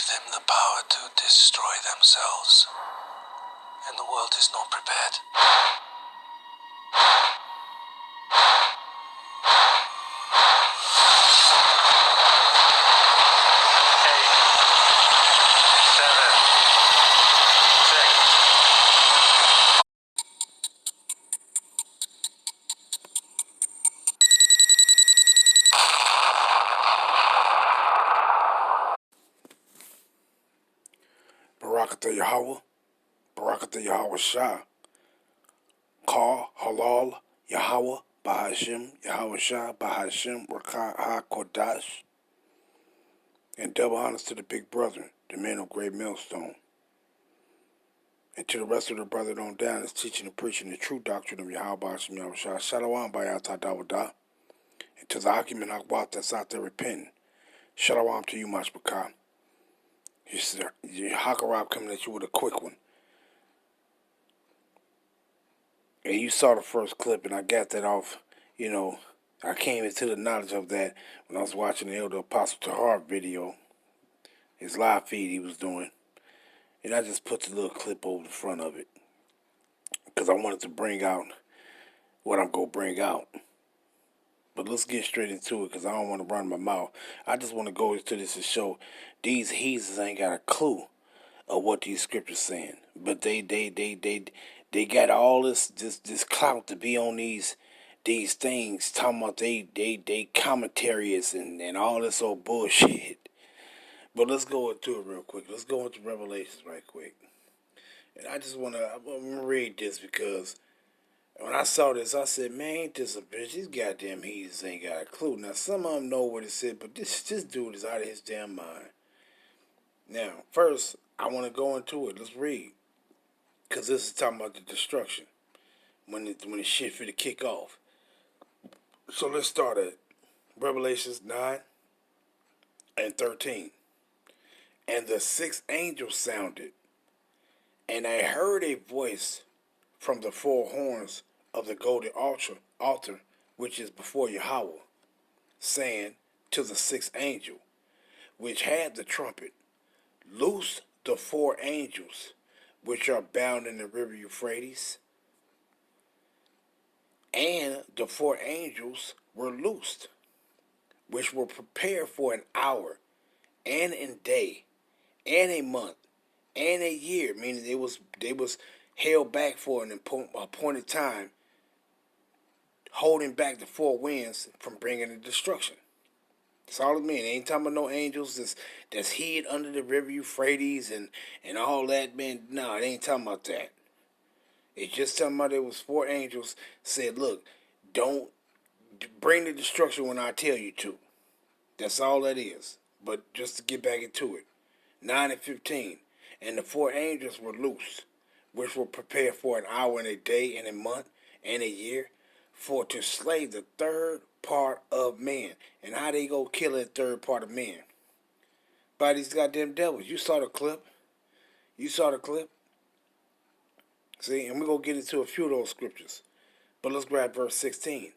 them the power to destroy themselves, and the world is not prepared. Barakatah Yahweh, Barakatah Yahweh Shah, Ka Halal Yahweh, Bahashim, Yahweh Shah, Bahashim, Rakah HaKodash, and double honors to the big brother, the man of great millstone, and to the rest of the brethren on down that's teaching and preaching the true doctrine of Yahweh Bahashim, Yahweh Shah, Shalom Bayatah Dawadah, and to the Hakim and Akwat that's out there repenting, Shalom to you, Mashbakah. Your Hakarab coming at you with a quick one. And you saw the first clip, and I got that off, I came into the knowledge of that when I was watching the Elder Apostle Tahar video, his live feed he was doing. And I just put the little clip over the front of it because I wanted to bring out what I'm going to bring out. But let's get straight into it because I don't want to run my mouth. I just want to go into this and show these heathens ain't got a clue of what these scriptures saying. But they got all this clout to be on these things talking about they commentaries and all this old bullshit. But let's go into it real quick. Let's go into Revelations right quick. And I'm gonna read this because when I saw this, I said, man, ain't this a bitch? These goddamn heathens ain't got a clue. Now, some of them know what it said, but this dude is out of his damn mind. Now, first, I want to go into it. Let's read. Because this is talking about the destruction. When the shit finna kick off. So let's start at Revelations 9 and 13. And the sixth angel sounded, and I heard a voice from the four horns of the golden altar, which is before Yahweh, saying to the sixth angel, which had the trumpet, loose the four angels, which are bound in the river Euphrates. And the four angels were loosed, which were prepared for an hour, and a day, and a month, and a year, meaning they was held back for an appointed time, holding back the four winds from bringing the destruction. That's all it means. It ain't talking about no angels that's hid under the river Euphrates and all that, man. No, it ain't talking about that. It's just talking about there was four angels said, look, don't bring the destruction when I tell you to. That's all that is. But just to get back into it. 9 and 15. And the four angels were loose, which were prepared for an hour and a day and a month and a year, for to slay the third part of man. And how they go kill that third part of man? By these goddamn devils. You saw the clip. See, and we're going to get into a few of those scriptures. But let's grab verse 16.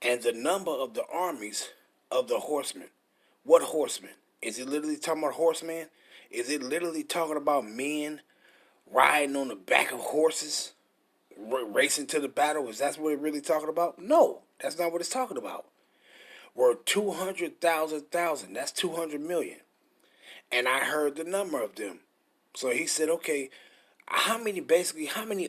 And the number of the armies of the horsemen. What horsemen? Is it literally talking about horsemen? Is it literally talking about men riding on the back of horses, racing to the battle? Is that what it's really talking about? No, that's not what it's talking about. Were 200,000. That's 200 million. And I heard the number of them. So he said, okay, how many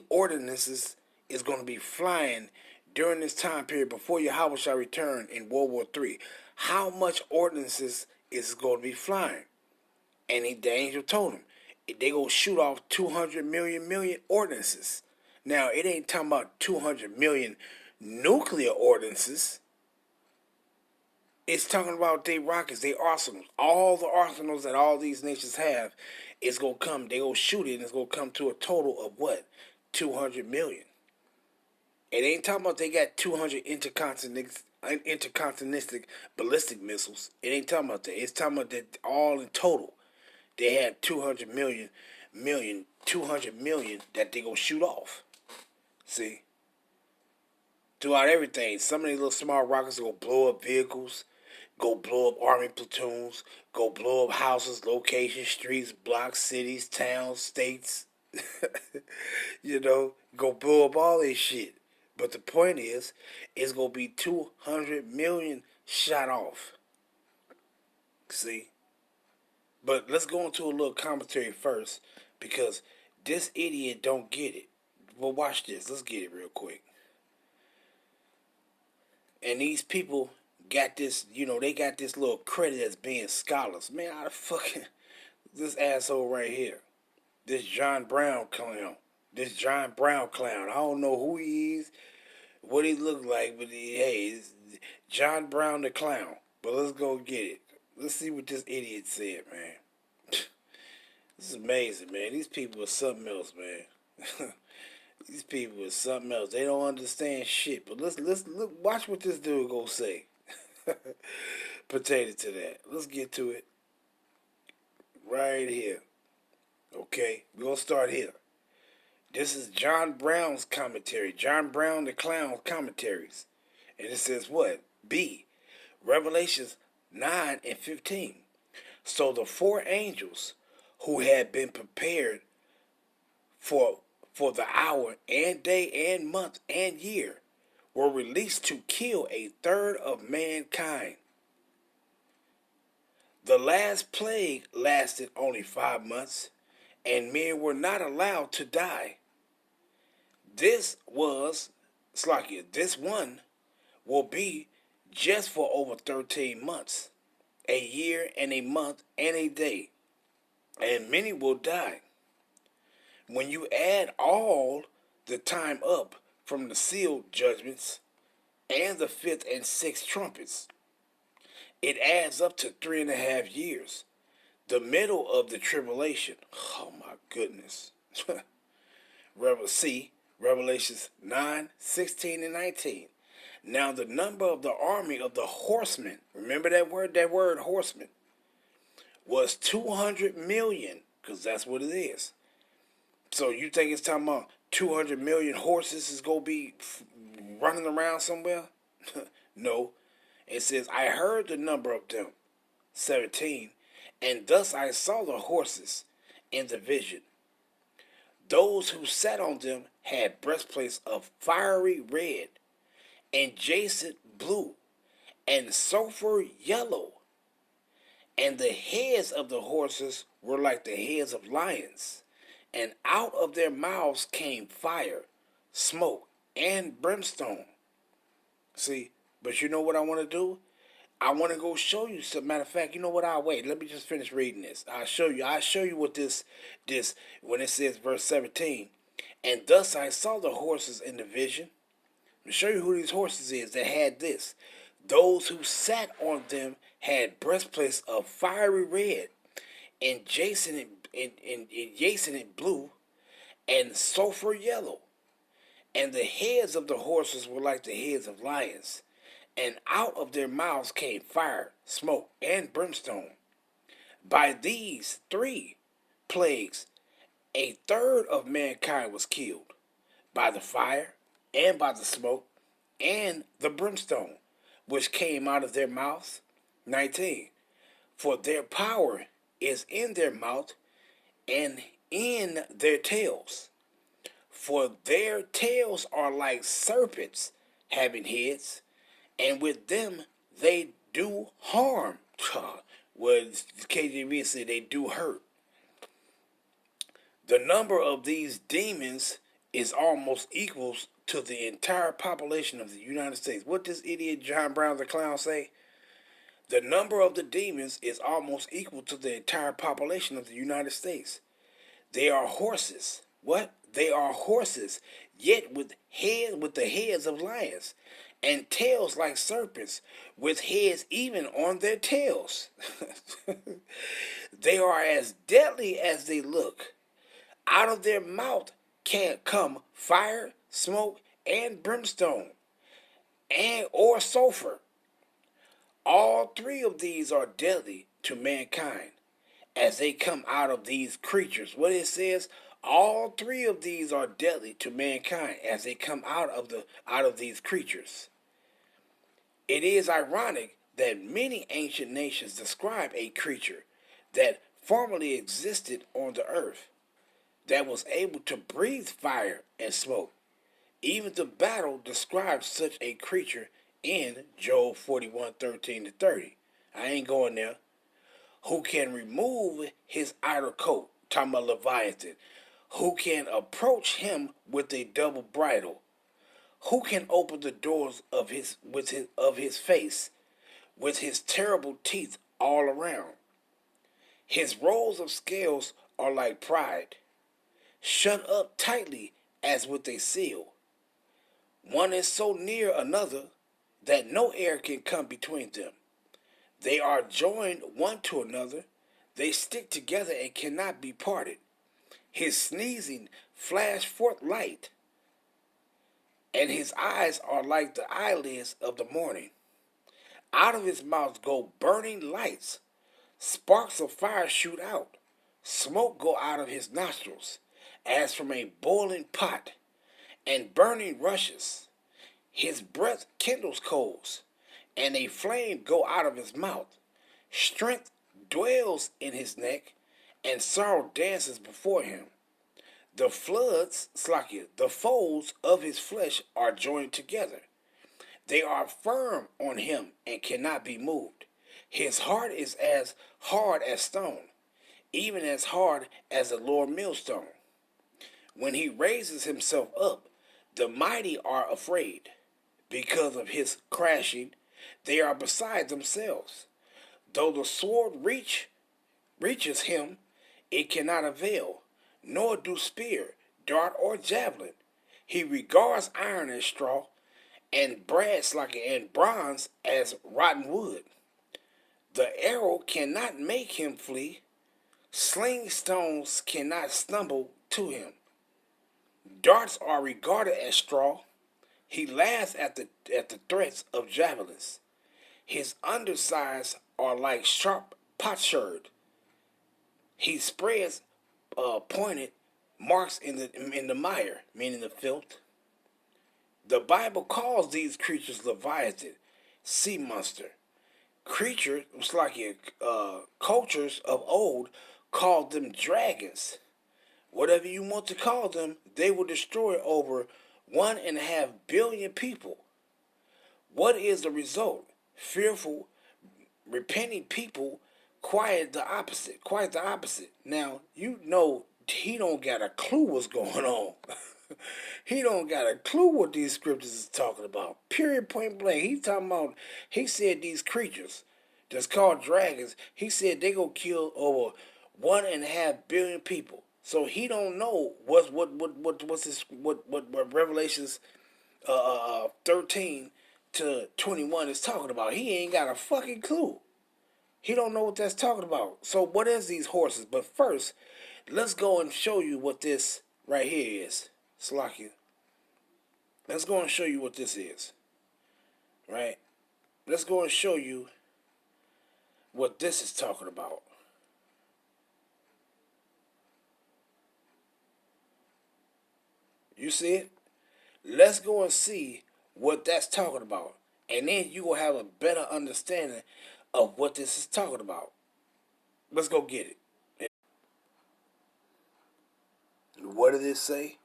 ordinances is going to be flying during this time period before Yahweh shall return in World War III? How much ordinances is going to be flying? And the angel told him, they going to shoot off 200 million ordinances. Now, it ain't talking about 200 million nuclear ordinances. It's talking about their rockets, their arsenals. All the arsenals that all these nations have is going to come. They going to shoot it, and it's going to come to a total of what? 200 million. It ain't talking about they got 200 intercontinental ballistic missiles. It ain't talking about that. It's talking about that all in total. They had 200 million that they going to shoot off. See? Throughout everything. Some of these little small rockets are going to blow up vehicles. Go blow up army platoons. Go blow up houses, locations, streets, blocks, cities, towns, states. Go blow up all this shit. But the point is, it's going to be 200 million shot off. See? But let's go into a little commentary first, because this idiot don't get it. Well, watch this. Let's get it real quick. And these people got this, they got this little credit as being scholars. Man, how the fucking this asshole right here, this John Brown clown, I don't know who he is, what he look like, but it's John Brown the clown. But let's go get it. Let's see what this idiot said, man. This is amazing, man. These people are something else, man. These people are something else. They don't understand shit. But let's look. Watch what this dude gonna say. Pertaining to that. Let's get to it. Right here. Okay, we're gonna start here. This is John Brown's commentary. John Brown the Clown commentaries. And it says what? B. Revelations 9 and 15. So the four angels who had been prepared for the hour and day and month and year were released to kill a third of mankind. The last plague lasted only 5 months, and men were not allowed to die. This one will be just for over 13 months, a year and a month and a day, and many will die. When you add all the time up from the sealed judgments and the fifth and sixth trumpets, it adds up to 3.5 years, the middle of the tribulation. Oh my goodness. Revelations 9, 16, and 19. Now the number of the army of the horsemen, remember that word horsemen, was 200 million, because that's what it is. So you think it's talking about 200 million horses is going to be running around somewhere? No. It says, I heard the number of them, 17, and thus I saw the horses in the vision. Those who sat on them had breastplates of fiery red, and jacinth blue, and sulfur yellow. And the heads of the horses were like the heads of lions, and out of their mouths came fire, smoke, and brimstone. See, but you know what I want to do? I want to go show you some. Matter of fact, you know what? I'll wait. Let me just finish reading this. I'll show you what this when it says verse 17. And thus I saw the horses in the vision. Let me show you who these horses is that had this. Those who sat on them had breastplates of fiery red, and jacinth blue, and sulfur yellow. And the heads of the horses were like the heads of lions, and out of their mouths came fire, smoke, and brimstone. By these 3 plagues, a third of mankind was killed, by the fire, and by the smoke, and the brimstone, which came out of their mouths. 19. For their power is in their mouth and in their tails. For their tails are like serpents having heads, and with them they do harm. Well, KJV said they do hurt. The number of these demons is almost equal to the entire population of the United States. What does idiot John Brown the Clown say? The number of the demons is almost equal to the entire population of the United States. They are horses. What? They are horses, yet with the heads of lions, and tails like serpents, with heads even on their tails. They are as deadly as they look. Out of their mouth can come fire, smoke, and brimstone, or sulfur. All 3 of these are deadly to mankind as they come out of these creatures. What it says, all 3 of these are deadly to mankind as they come out of these creatures. It is ironic that many ancient nations describe a creature that formerly existed on the earth that was able to breathe fire and smoke. Even the Bible describes such a creature in Job 41:13-30. I ain't going there. Who can remove his outer coat, talking about Leviathan, who can approach him with a double bridle, who can open the doors of his face with his terrible teeth all around. His rows of scales are like pride, shut up tightly as with a seal. One is so near another that no air can come between them. They are joined one to another. They stick together and cannot be parted. His sneezing flash forth light, and his eyes are like the eyelids of the morning. Out of his mouth go burning lights. Sparks of fire shoot out. Smoke go out of his nostrils, as from a boiling pot, and burning rushes. His breath kindles coals, and a flame go out of his mouth. Strength dwells in his neck, and sorrow dances before him. The floods, the folds of his flesh are joined together. They are firm on him and cannot be moved. His heart is as hard as stone, even as hard as a lower millstone. When he raises himself up, the mighty are afraid. Because of his crashing, they are beside themselves. Though the sword reaches him, it cannot avail, nor do spear, dart, or javelin. He regards iron as straw, and bronze as rotten wood. The arrow cannot make him flee. Sling stones cannot stumble to him. Darts are regarded as straw. He laughs at the threats of javelins. His undersides are like sharp potsherd. He spreads pointed marks in the mire, meaning the filth. The Bible calls these creatures Leviathan, sea monster. Creatures, cultures of old called them dragons. Whatever you want to call them, they will destroy over 1.5 billion people. What is the result? Fearful, repenting people quite the opposite. Now, you know he don't got a clue what's going on. He don't got a clue what these scriptures is talking about. Period, point blank. He said these creatures that's called dragons, he said they gonna kill over 1.5 billion people. So he don't know what Revelations 13-21 is talking about. He ain't got a fucking clue. He don't know what that's talking about. So what is these horses? But first, let's go and show you what this right here is. Slakia. Let's go and show you what this is. Right? Let's go and show you what this is talking about. You see it? Let's go and see what that's talking about. And then you will have a better understanding of what this is talking about. Let's go get it. What did it say?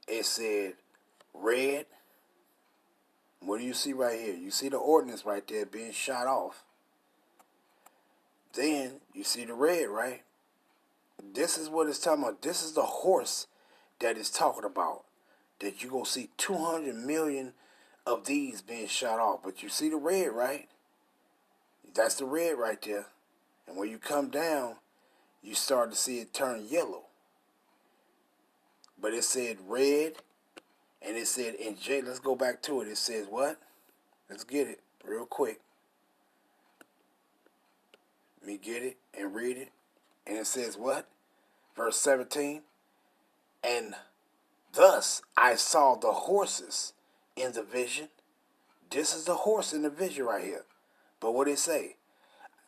It said red. What do you see right here? You see the ordnance right there being shot off. Then you see the red, right? This is what it's talking about. This is the horse that it's talking about. That you're going to see 200 million of these being shot off. But you see the red, right? That's the red right there. And when you come down, you start to see it turn yellow. But it said red, and it said in J. Let's go back to it. It says what? Let's get it real quick. Let me get it and read it. And it says what? Verse 17. And thus I saw the horses in the vision. This is the horse in the vision right here. But what did it say?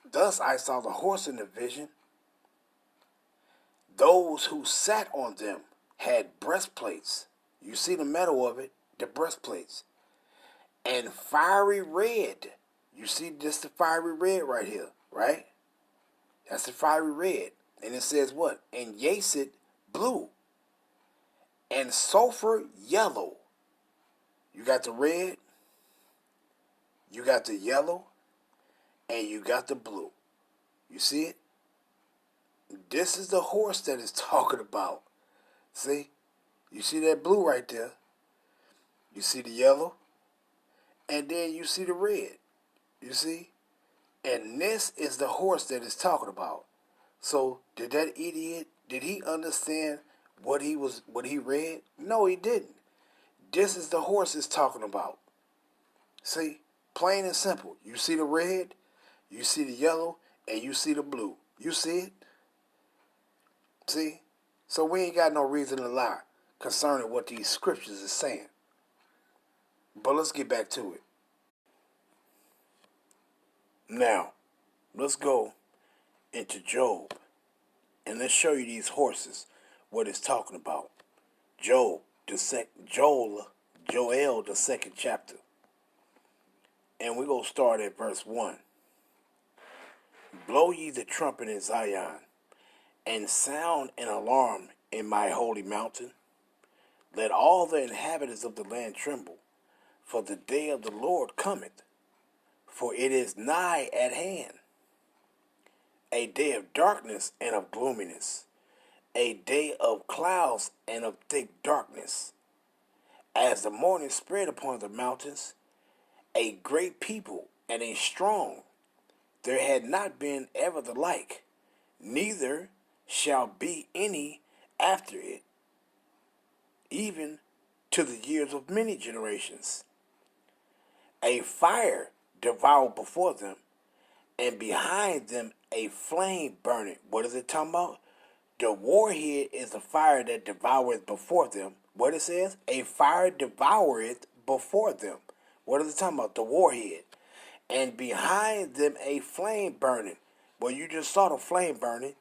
Thus I saw the horse in the vision. Those who sat on them had breastplates. You see the metal of it, the breastplates. And fiery red You see this the fiery red right here, right? That's the fiery red. And it says what? And Yaset blue. And sulfur yellow. You got the red, you got the yellow, and you got the blue. You see it? This is the horse that it's talking about. See? You see that blue right there? You see the yellow? And then you see the red. You see? And this is the horse that it's talking about. So did that idiot, did he understand what he read? No, he didn't. This is the horse it's talking about. See? Plain and simple. You see the red, you see the yellow, and you see the blue. You see it? See? So we ain't got no reason to lie concerning what these scriptures is saying. But let's get back to it. Now, let's go into Job. And let's show you these horses, what it's talking about. Joel, the second chapter. And we're going to start at verse 1. Blow ye the trumpet in Zion, and sound an alarm in my holy mountain. Let all the inhabitants of the land tremble, for the day of the Lord cometh, for it is nigh at hand. A day of darkness and of gloominess, a day of clouds and of thick darkness. As the morning spread upon the mountains, a great people and a strong, there had not been ever the like, neither shall be any after it, even to the years of many generations. A fire devoured before them, and behind them a flame burning. What is it talking about? The warhead is the fire that devoureth before them. What it says? A fire devoureth before them. What is it talking about? The warhead. And behind them a flame burning. Well, you just saw the flame burning.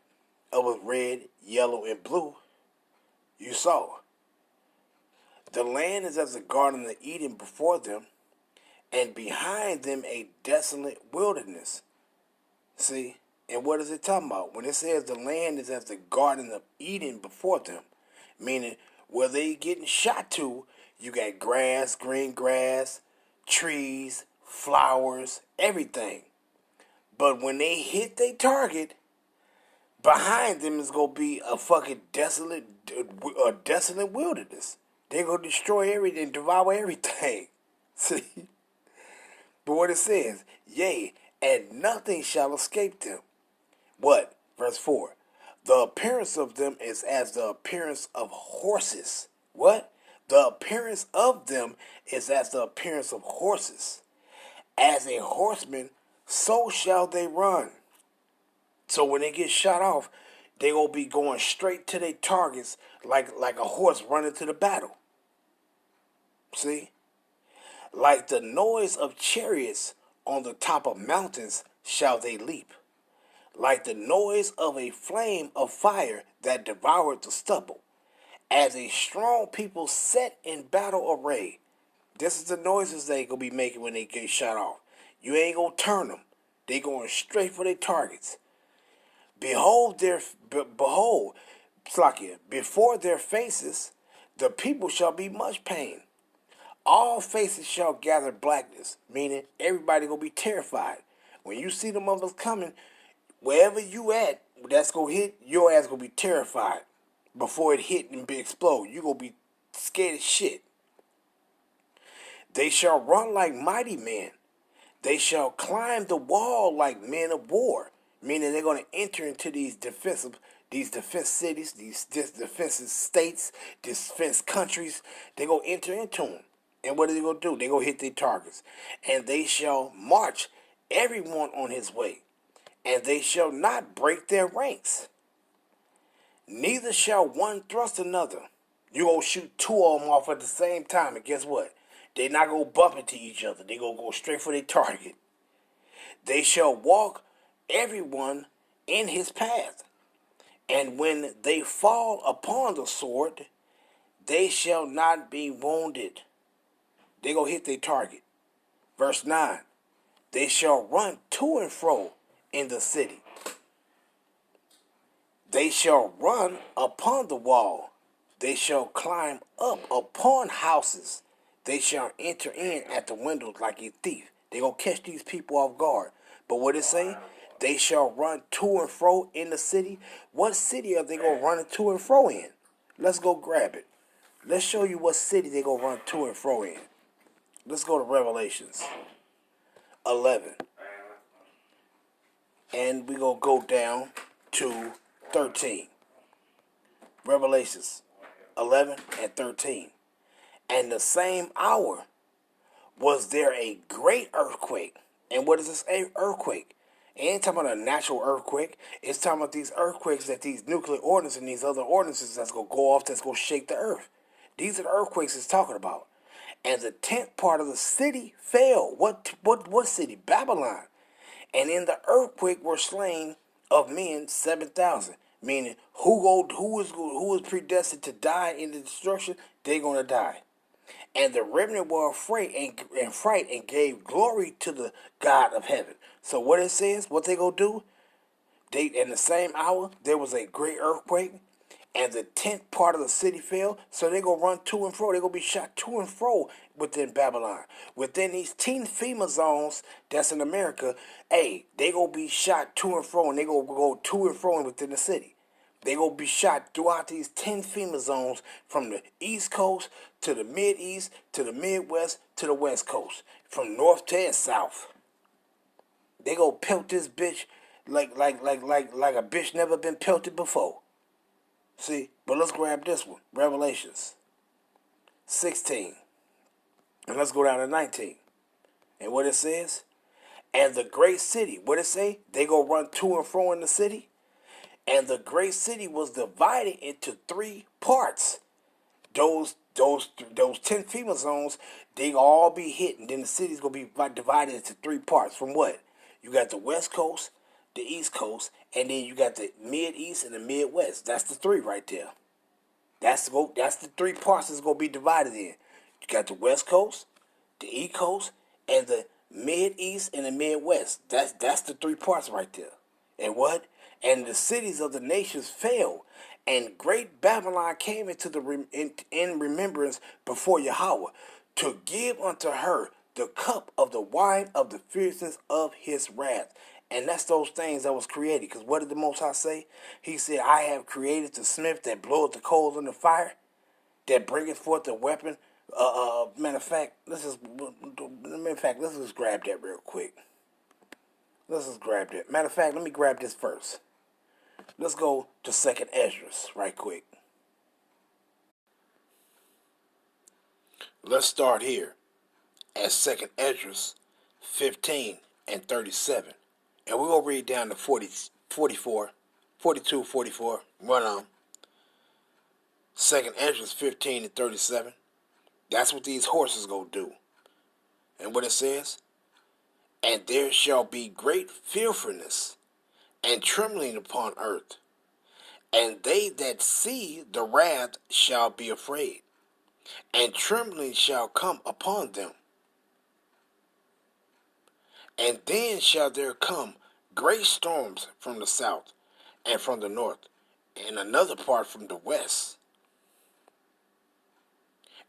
It was red, yellow, and blue. You saw. The land is as a garden of Eden before them, and behind them a desolate wilderness. See? And what is it talking about? When it says the land is as the garden of Eden before them, meaning where they getting shot to, you got grass, green grass, trees, flowers, everything. But when they hit their target, behind them is going to be a fucking desolate wilderness. They're going to destroy everything, devour everything. See? But what it says, yea, and nothing shall escape them. What? Verse 4. The appearance of them is as the appearance of horses. What? The appearance of them is as the appearance of horses. As a horseman, so shall they run. So when they get shot off, they will be going straight to their targets like a horse running to the battle. See? Like the noise of chariots on the top of mountains shall they leap. Like the noise of a flame of fire that devoured the stubble. As a strong people set in battle array. This is the noises they gonna be making when they get shot off. You ain't gonna turn them. They going straight for their targets. Behold, Slakia, before their faces, the people shall be much pain. All faces shall gather blackness, meaning everybody gonna be terrified. When you see the motherfuckers coming, wherever you at, that's gonna hit, your ass gonna be terrified. Before it hit and explode, you gonna be scared as shit. They shall run like mighty men. They shall climb the wall like men of war. Meaning they're gonna enter into these defense cities, these defensive states, defense countries. They're gonna enter into them. And what are they gonna do? They're gonna hit their targets. And they shall march everyone on his way. And they shall not break their ranks. Neither shall one thrust another. You gonna shoot two of them off at the same time, and guess what? They're not gonna bump into each other. They gonna go straight for their target. They shall walk everyone in his path. And when they fall upon the sword, they shall not be wounded. They gonna hit their target. Verse 9. They shall run to and fro in the city. They shall run upon the wall. They shall climb up upon houses. They shall enter in at the windows like a thief. They gonna catch these people off guard. But what it say? They shall run to and fro in the city. What city are they gonna run to and fro in? Let's go grab it. Let's show you what city they gonna run to and fro in. Let's go to Revelations 11. And we gonna go down to 13. Revelations 11 and 13. And the same hour was there a great earthquake. And what is this earthquake? It ain't talking about a natural earthquake. It's talking about these earthquakes, that these nuclear ordinances and these other ordinances that's going to go off, that's going to shake the earth. These are the earthquakes it's talking about. And the 10th part of the city fell. What city? Babylon. And in the earthquake were slain of men 7,000. Meaning, who is predestined to die in the destruction? They're going to die. And the remnant were afraid and fright and gave glory to the God of heaven. So what it says, what they gonna do? They in the same hour there was a great earthquake, and the 10th part of the city fell. So they gonna run to and fro. They gonna be shot to and fro within Babylon, within these 10 FEMA zones that's in America. Hey, they gonna be shot to and fro, and they gonna go to and fro within the city. They gonna be shot throughout these 10 FEMA zones, from the East Coast to the Mid-East to the Midwest to the West Coast, from north to south. They gonna pelt this bitch like a bitch never been pelted before. See, but let's grab this one, Revelations 16, and let's go down to 19. And what it says, and the great city, what it say? They gonna run to and fro in the city. And the great city was divided into 3 parts. Those 10 FEMA zones, they all be hit, and then the city's gonna be divided into 3 parts. From what? You got the West Coast, the East Coast, and then you got the Mid-East and the Midwest. That's the 3 right there. That's the 3 parts that's gonna be divided in. You got the West Coast, the East Coast, and the Mid-East and the Midwest. That's the 3 parts right there. And what? And the cities of the nations fell, and great Babylon came into in remembrance before Yahweh, to give unto her the cup of the wine of the fierceness of his wrath. And that's those things that was created. Because what did the Most High say? He said, I have created the smith that bloweth the coals in the fire, that bringeth forth the weapon. Matter of fact, let's just grab that real quick. Let's just grab that. Matter of fact, let me grab this first. Let's go to 2nd Esdras right quick. Let's start here at 2nd Esdras 15 and 37. And we're going to read down to 44, 42, 44. Run on. 2nd Esdras 15 and 37. That's what these horses going to do. And what it says? And there shall be great fearfulness and trembling upon earth, and they that see the wrath shall be afraid, and trembling shall come upon them. And then shall there come great storms from the south, and from the north, and another part from the west.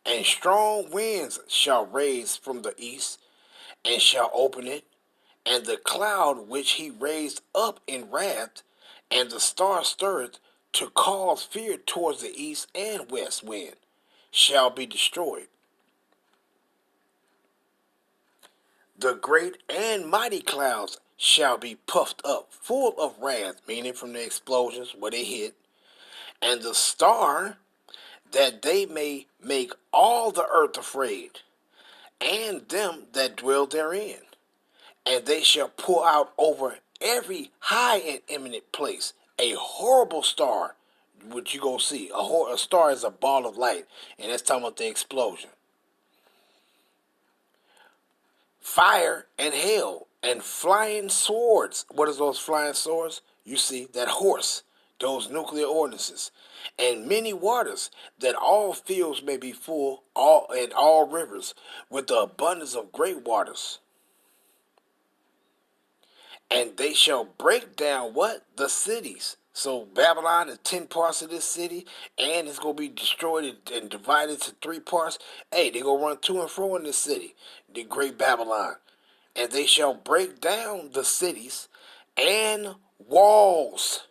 And strong winds shall raise from the east, and shall open it, and the cloud which he raised up in wrath, and the star stirred to cause fear towards the east and west wind, shall be destroyed. The great and mighty clouds shall be puffed up, full of wrath, meaning from the explosions where they hit, and the star, that they may make all the earth afraid, and them that dwell therein. And they shall pour out over every high and eminent place a horrible star, which you gonna see. A star is a ball of light, and that's talking about the explosion. Fire and hail and flying swords. What is those flying swords? You see, that horse, those nuclear ordinances, and many waters, that all fields may be full, and all rivers, with the abundance of great waters. And they shall break down what? The cities. So Babylon is 10 parts of this city, and it's going to be destroyed and divided into 3 parts. Hey, they're going to run to and fro in this city, the great Babylon. And they shall break down the cities and walls,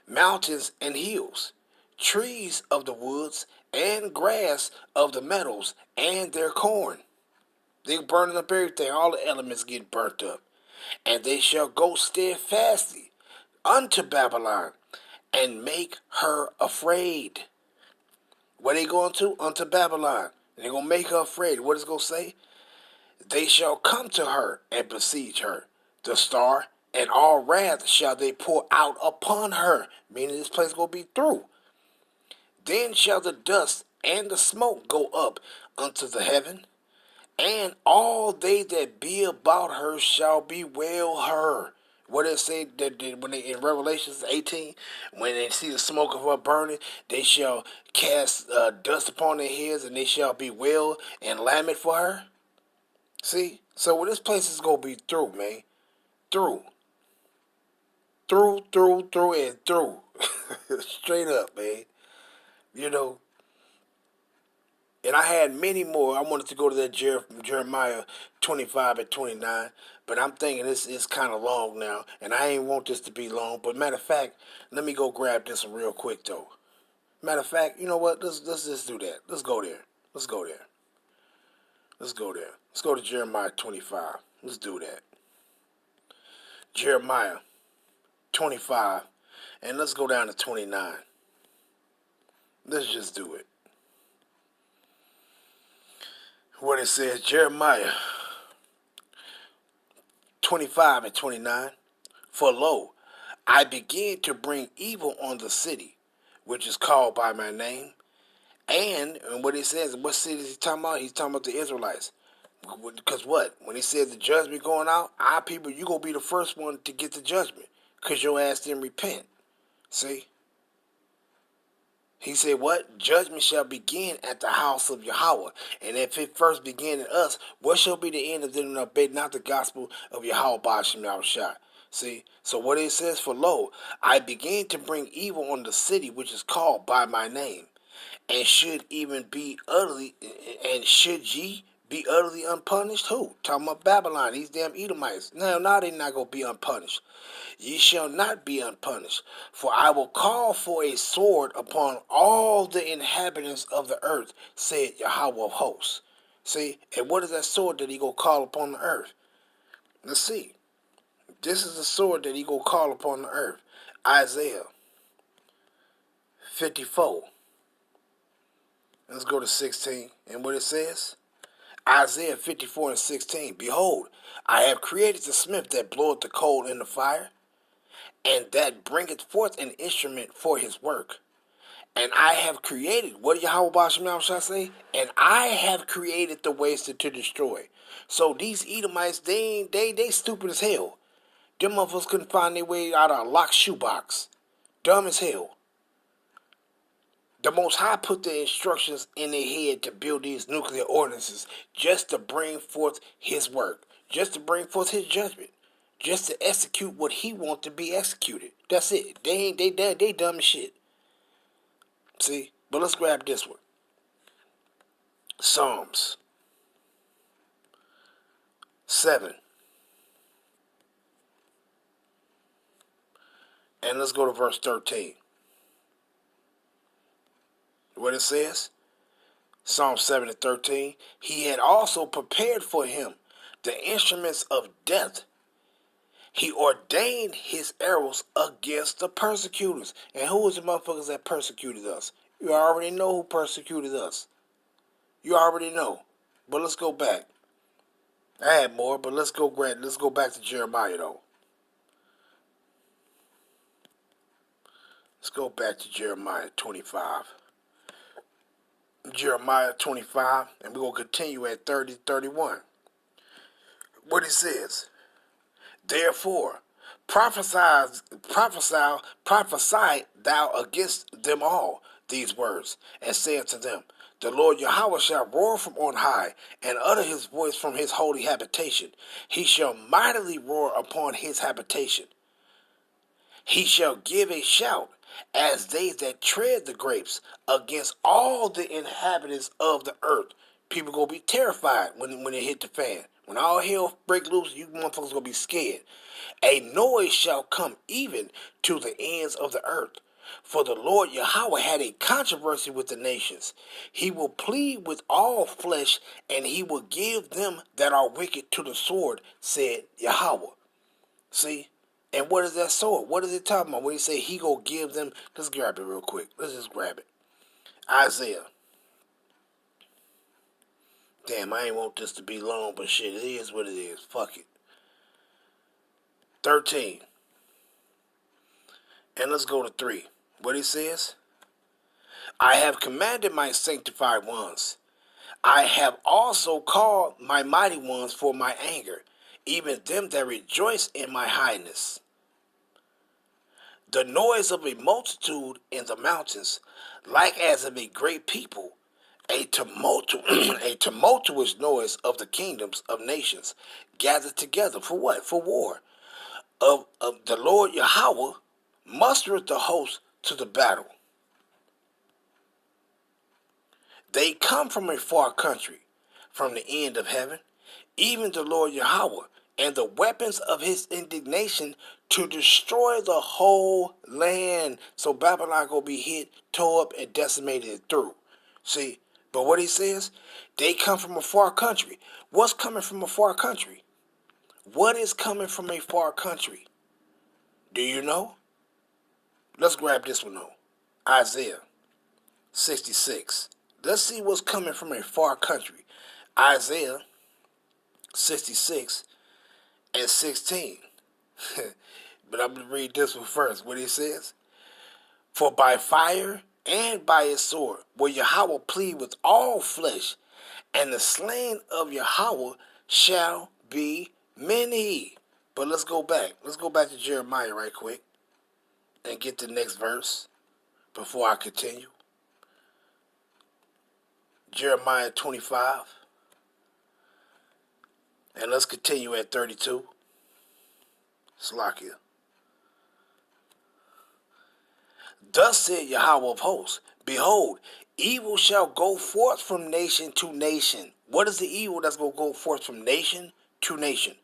mountains and hills, trees of the woods, and grass of the meadows, and their corn. They're burning up everything. All the elements get burnt up. And they shall go steadfastly unto Babylon and make her afraid. Where they going to? Unto Babylon. And they're going to make her afraid. What is it going to say? They shall come to her and besiege her, the star, and all wrath shall they pour out upon her. Meaning this place is going to be through. Then shall the dust and the smoke go up unto the heaven, and all they that be about her shall bewail her. What it say that when they in Revelations 18, when they see the smoke of her burning, they shall cast dust upon their heads, and they shall bewail and lament for her. See, so well, this place is gonna be through, man, through, and through, straight up, man. You know. And I had many more. I wanted to go to that Jeremiah 25 and 29, but I'm thinking it's kind of long now, and I ain't want this to be long. But matter of fact, let me go grab this one real quick, though. Matter of fact, you know what? Let's just do that. Let's go there. Let's go there. Let's go there. Let's go to Jeremiah 25. Let's do that. Jeremiah 25, and let's go down to 29. Let's just do it. What it says, Jeremiah 25 and 29. For lo, I begin to bring evil on the city, which is called by my name. And what he says, what city is he talking about? He's talking about the Israelites. Because what? When he says the judgment going out, our people, you going to be the first one to get the judgment. Because your ass didn't repent. See? He said, what? Judgment shall begin at the house of Yahweh. And if it first began in us, what shall be the end of them that obey not the gospel of Yahweh Ba'ashem Yahushua? See? So what it says, for lo, I begin to bring evil on the city which is called by my name. And should even be utterly, and should ye be utterly unpunished? Who? Talking about Babylon, these damn Edomites. Now they're not going to be unpunished. Ye shall not be unpunished, for I will call for a sword upon all the inhabitants of the earth, said Yahweh of hosts. See, and what is that sword that he going to call upon the earth? Let's see. This is the sword that he going to call upon the earth. Isaiah 54. Let's go to 16. And what it says? Isaiah 54 and 16. Behold, I have created the smith that bloweth the coal in the fire, and that bringeth forth an instrument for his work. And I have created, what did Yahweh Ba'ashem shall say? And I have created the waster to destroy. So these Edomites, they stupid as hell. Them motherfuckers couldn't find their way out of a locked shoebox. Dumb as hell. The Most High put the instructions in their head to build these nuclear ordinances just to bring forth his work, just to bring forth his judgment, just to execute what he wants to be executed. That's it. They dumb as shit. See? But let's grab this one. Psalms 7. And let's go to verse 13. What it says? Psalm 7 and 13. He had also prepared for him the instruments of death. He ordained his arrows against the persecutors. And who was the motherfuckers that persecuted us? You already know who persecuted us. You already know. But let's go back. I had more, but let's go back to Jeremiah though. Let's go back to Jeremiah 25. Jeremiah 25, and we're going to continue at 30 to 31. What it says, therefore, prophesy thou against them all these words, and say unto them, The Lord Yahweh shall roar from on high, and utter his voice from his holy habitation. He shall mightily roar upon his habitation. He shall give a shout, as they that tread the grapes, against all the inhabitants of the earth. People gonna be terrified when it hit the fan. When all hell break loose, you motherfuckers gonna be scared. A noise shall come even to the ends of the earth. For the Lord Yahweh had a controversy with the nations. He will plead with all flesh, and he will give them that are wicked to the sword, said Yahweh. See? And what is that sword? What is it talking about when he say he gonna give them? Let's grab it real quick. Let's just grab it. Isaiah. Damn, I ain't want this to be long, but shit, it is what it is. Fuck it. 13. And let's go to 3. What he says? I have commanded my sanctified ones. I have also called my mighty ones for my anger, even them that rejoice in my highness. The noise of a multitude in the mountains, like as of a great people, a tumultuous noise of the kingdoms of nations, gathered together for what? For war. Of the Lord Yahweh mustereth the host to the battle. They come from a far country, from the end of heaven, even the Lord Yahweh, and the weapons of his indignation to destroy the whole land. So Babylon gonna be hit, tore up, and decimated through. See, but what he says, they come from a far country. What's coming from a far country? What is coming from a far country? Do you know? Let's grab this one though. Isaiah 66. Let's see what's coming from a far country. Isaiah 66 and 16. But I'm going to read this one first. What he says? For by fire and by his sword will Yahweh plead with all flesh, and the slain of Yahweh shall be many. But let's go back. Let's go back to Jeremiah right quick and get the next verse before I continue. Jeremiah 25. And let's continue at 32. Slakia. Thus said Yahweh of hosts, behold, evil shall go forth from nation to nation. What is the evil that's going to go forth from nation to nation?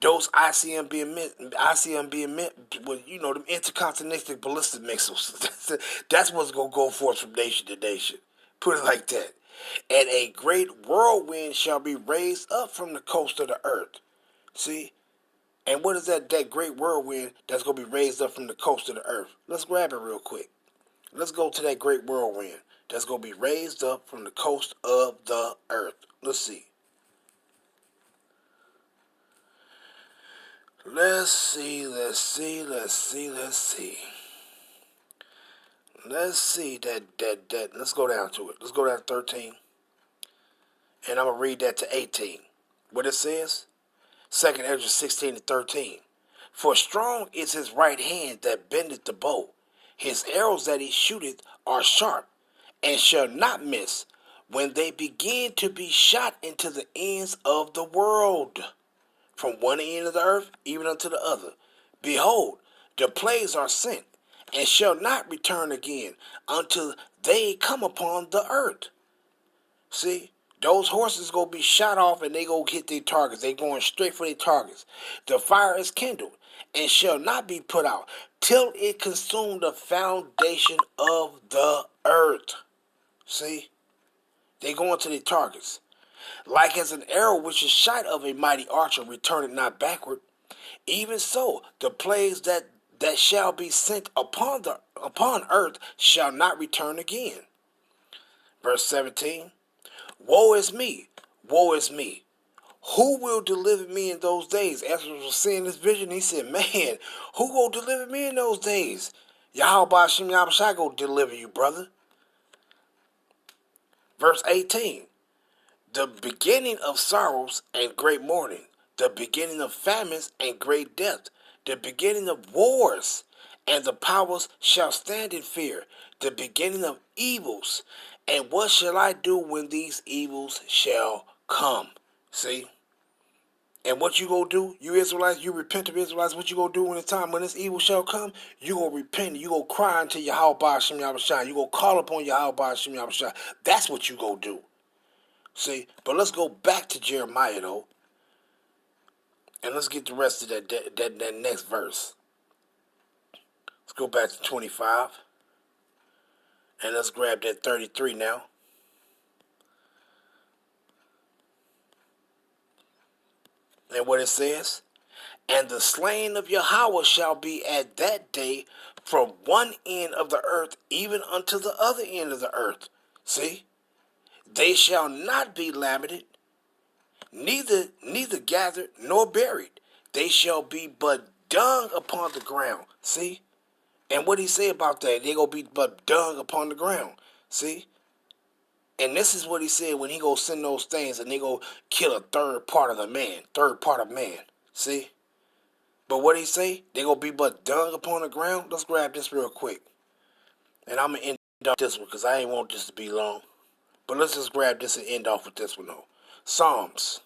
Those ICBM, well, you know, them intercontinental ballistic missiles. That's what's going to go forth from nation to nation. Put it like that. And a great whirlwind shall be raised up from the coast of the earth. See? And what is that great whirlwind that's going to be raised up from the coast of the earth? Let's grab it real quick. Let's go to that great whirlwind that's going to be raised up from the coast of the earth. Let's see. Let's see that. Let's go down to it. Let's go down to 13. And I'm going to read that to 18. What it says? 2nd Ezra 16 to 13. For strong is his right hand that bendeth the bow. His arrows that he shooteth are sharp, and shall not miss, when they begin to be shot into the ends of the world, from one end of the earth even unto the other. Behold, the plagues are sent, and shall not return again, until they come upon the earth. See? Those horses going to be shot off, and they going to hit their targets. They going straight for their targets. The fire is kindled, and shall not be put out, till it consume the foundation of the earth. See? They going to their targets. Like as an arrow which is shot of a mighty archer, returneth not backward, even so the plagues that shall be sent upon earth shall not return again. Verse 17. Woe is me, woe is me. Who will deliver me in those days? Ezra was seeing this vision. He said, man, who will deliver me in those days? Yahweh Hashem Yahushua go deliver you, brother. Verse 18. The beginning of sorrows and great mourning, the beginning of famines and great death, the beginning of wars, and the powers shall stand in fear, the beginning of evils, And what shall I do when these evils shall come? See? And what you gonna do, you Israelites, you repentant Israelites, what you gonna do when the time when this evil shall come? You gonna repent, you gonna cry unto Yahweh Hashem Yahushua, you gonna call upon Yahweh Hashem Yahushua. That's what you gonna do. See? But let's go back to Jeremiah though. And let's get the rest of that next verse. Let's go back to 25. And let's grab that 33 now. And what it says, and the slain of Yahweh shall be at that day from one end of the earth even unto the other end of the earth. See? They shall not be lamented, neither gathered nor buried. They shall be but dung upon the ground. See? And what he say about that? They gonna be but dung upon the ground. See? And this is what he said when he go send those things and they go kill a third part of man. See? But what he say? They gonna be but dung upon the ground? Let's grab this real quick. And I'm gonna end off this one because I ain't want this to be long. But let's just grab this and end off with this one though. Psalms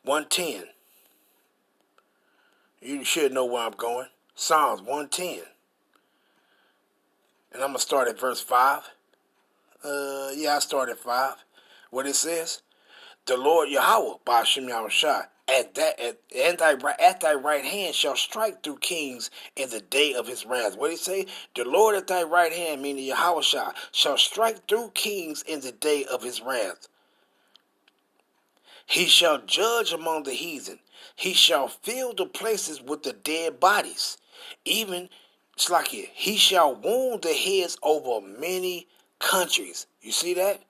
110. You should know where I'm going. Psalms 110. And I'm gonna start at verse 5. I started 5. What it says? The Lord Yahweh, by Hashem Yahushua, at thy right hand shall strike through kings in the day of his wrath. What did he say? The Lord at thy right hand, meaning Yahushua, shall strike through kings in the day of his wrath. He shall judge among the heathen. He shall fill the places with the dead bodies. Even, it's like it, he shall wound the heads over many countries. You see that?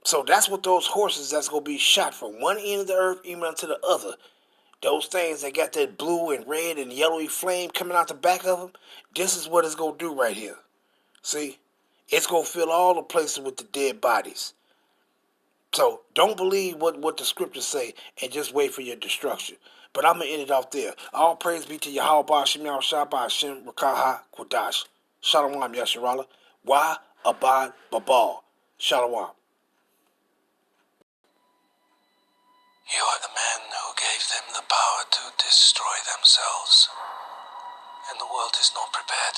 So that's what those horses that's going to be shot from one end of the earth even unto the other. Those things that got that blue and red and yellowy flame coming out the back of them, this is what it's going to do right here. See? It's going to fill all the places with the dead bodies. So don't believe what the scriptures say and just wait for your destruction. But I'm going to end it off there. All praise be to Yahweh Hashem Yahushua Hashem Rakaha Kodash. Shalom Yasharallah. Wa Abad Babal. Shalom. You are the man who gave them the power to destroy themselves, and the world is not prepared.